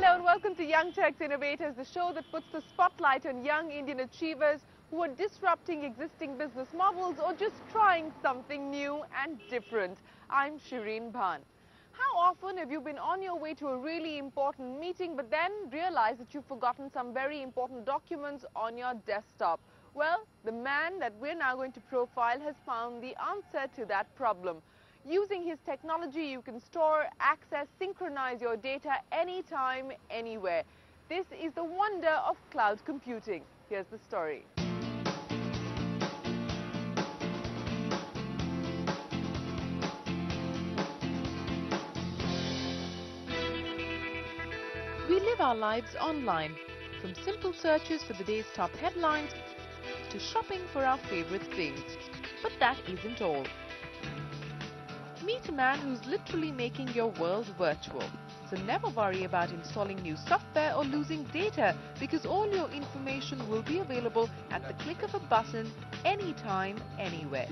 Hello and welcome to Young Turks Innovators, the show that puts the spotlight on young Indian achievers who are disrupting existing business models or just trying something new and different. I'm Shireen Bhan. How often have you been on your way to a really important meeting but then realized that you've forgotten some very important documents on your desktop? Well, the man that we're now going to profile has found the answer to that problem. Using his technology, you can store, access, synchronize your data anytime, anywhere. This is the wonder of cloud computing. Here's the story. We live our lives online, from simple searches for the day's top headlines to shopping for our favorite things. But that isn't all. Meet a man who's literally making your world virtual. So never worry about installing new software or losing data, because all your information will be available at the click of a button, anytime, anywhere.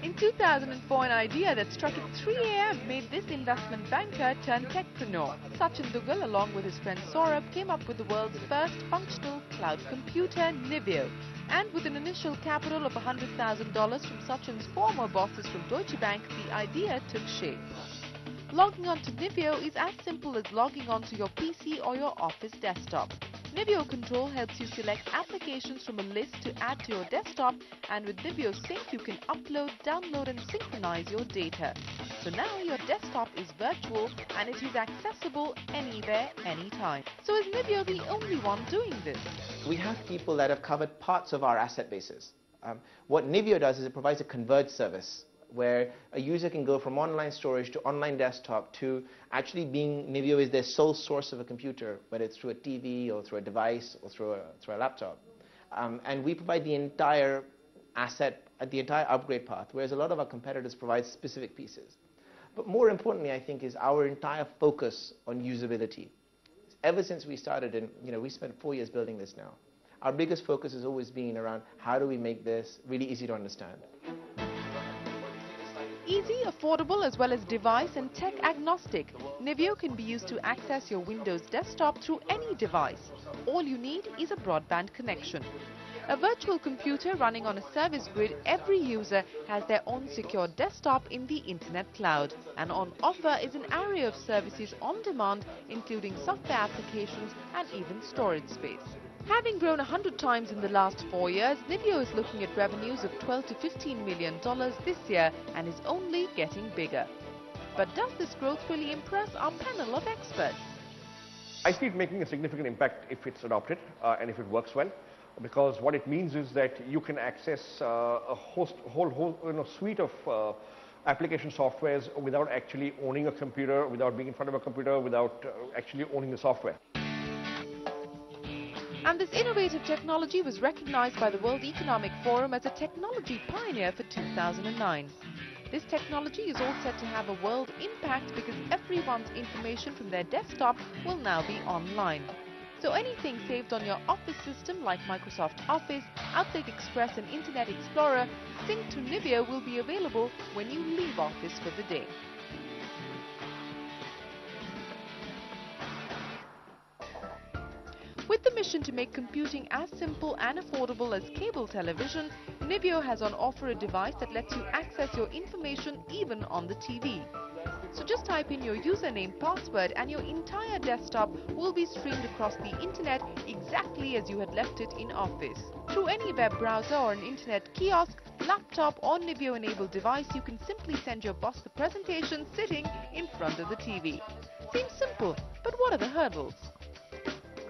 In 2004, an idea that struck at 3 a.m. made this investment banker turned techpreneur. Sachin Duggal, along with his friend Saurabh, came up with the world's first functional cloud computer, Nivio. And with an initial capital of $100,000 from Sachin's former bosses from Deutsche Bank, the idea took shape. Logging onto Nivio is as simple as logging onto your PC or your office desktop. Nivio Control helps you select applications from a list to add to your desktop, and with Nivio Sync you can upload, download and synchronize your data. So now your desktop is virtual and it is accessible anywhere, anytime. So is Nivio the only one doing this? We have people that have covered parts of our asset bases. What Nivio does is it provides a converged service where a user can go from online storage to online desktop to actually being Nivio is their sole source of a computer, whether it's through a TV or through a device or through a laptop. And we provide the entire asset, the entire upgrade path, whereas a lot of our competitors provide specific pieces. But more importantly, I think, is our entire focus on usability. Ever since we started, and we spent 4 years building this now, our biggest focus has always been around how do we make this really easy to understand. Easy, affordable, as well as device and tech agnostic, Nivio can be used to access your Windows desktop through any device. All you need is a broadband connection. A virtual computer running on a service grid, every user has their own secure desktop in the internet cloud. And on offer is an array of services on demand, including software applications and even storage space. Having grown 100 times in the last 4 years, Nivio is looking at revenues of $12 to $15 million this year and is only getting bigger. But does this growth really impress our panel of experts? I see it making a significant impact if it's adopted and if it works well, because what it means is that you can access a whole suite of application softwares without actually owning a computer, without being in front of a computer, without actually owning the software. And this innovative technology was recognized by the World Economic Forum as a technology pioneer for 2009. This technology is all set to have a world impact because everyone's information from their desktop will now be online. So anything saved on your office system like Microsoft Office, Outlook Express and Internet Explorer, synced to Nivio will be available when you leave office for the day. With the mission to make computing as simple and affordable as cable television, Nivio has on offer a device that lets you access your information even on the TV. So just type in your username, password and your entire desktop will be streamed across the internet exactly as you had left it in office. Through any web browser or an internet kiosk, laptop or Nivio-enabled device, you can simply send your boss the presentation sitting in front of the TV. Seems simple, but what are the hurdles?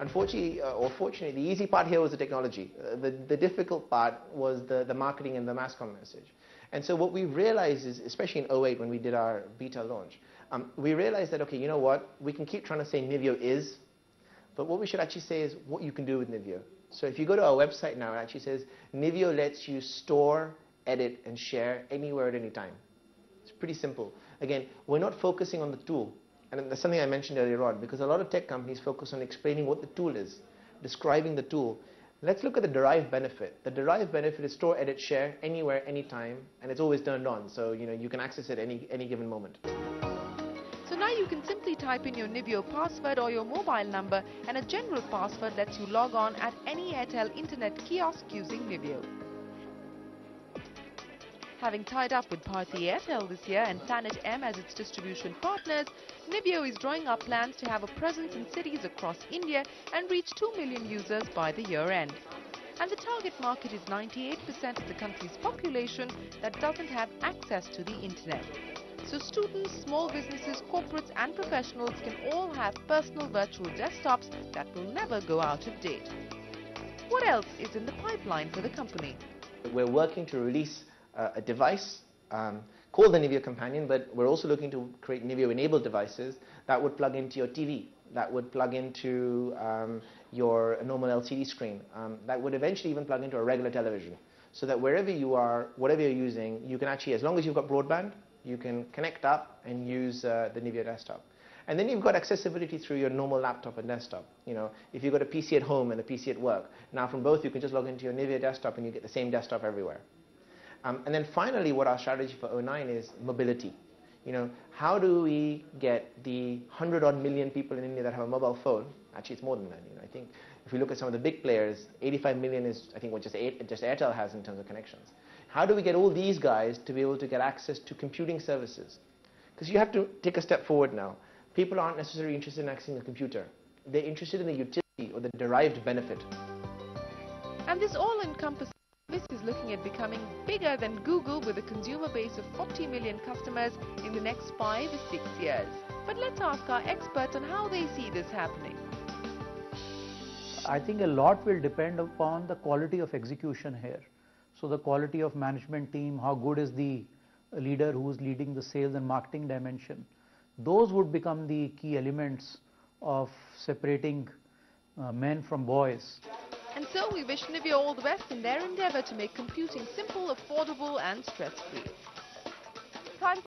Unfortunately, or fortunately, the easy part here was the technology. The difficult part was the marketing and the mass comm message. And so what we realized is, especially in 2008 when we did our beta launch, we realized that, okay, you know what, we can keep trying to say Nivio is, but what we should actually say is what you can do with Nivio. So if you go to our website now, it actually says Nivio lets you store, edit and share anywhere at any time. It's pretty simple. Again, we're not focusing on the tool. And that's something I mentioned earlier on, because a lot of tech companies focus on explaining what the tool is, describing the tool. Let's look at the derived benefit. The derived benefit is store, edit, share, anywhere, anytime, and it's always turned on. So you can access it any given moment. So now Here you can simply type in your Nivio password or your mobile number, and a general password lets you log on at any Airtel internet kiosk using Nivio. Having tied up with Bharti Airtel this year and Planet M as its distribution partners, Nivio is drawing up plans to have a presence in cities across India and reach 2 million users by the year end. And the target market is 98% of the country's population that doesn't have access to the internet. So students, small businesses, corporates and professionals can all have personal virtual desktops that will never go out of date. What else is in the pipeline for the company? We're working to release a device called the Nivio Companion, but we're also looking to create Nivio-enabled devices that would plug into your TV, that would plug into your normal LCD screen, that would eventually even plug into a regular television, so that wherever you are, whatever you're using, you can actually, as long as you've got broadband, you can connect up and use the Nivio desktop. And then you've got accessibility through your normal laptop and desktop. You know, if you've got a PC at home and a PC at work, now from both you can just log into your Nivio desktop and you get the same desktop everywhere. And then finally, what our strategy for 09 is mobility. You know, how do we get the 100-odd million people in India that have a mobile phone? Actually, it's more than that. You know, I think if you look at some of the big players, 85 million is, I think, what just Airtel has in terms of connections. How do we get all these guys to be able to get access to computing services? Because you have to take a step forward now. People aren't necessarily interested in accessing a computer. They're interested in the utility or the derived benefit. And this all-encompassing service is looking at becoming bigger than Google, with a consumer base of 40 million customers in the next 5 or 6 years. But let's ask our experts on how they see this happening. I think a lot will depend upon the quality of execution here. So the quality of management team, how good is the leader who is leading the sales and marketing dimension. Those would become the key elements of separating men from boys. And so we wish Nivio all the best in their endeavour to make computing simple, affordable and stress-free. Time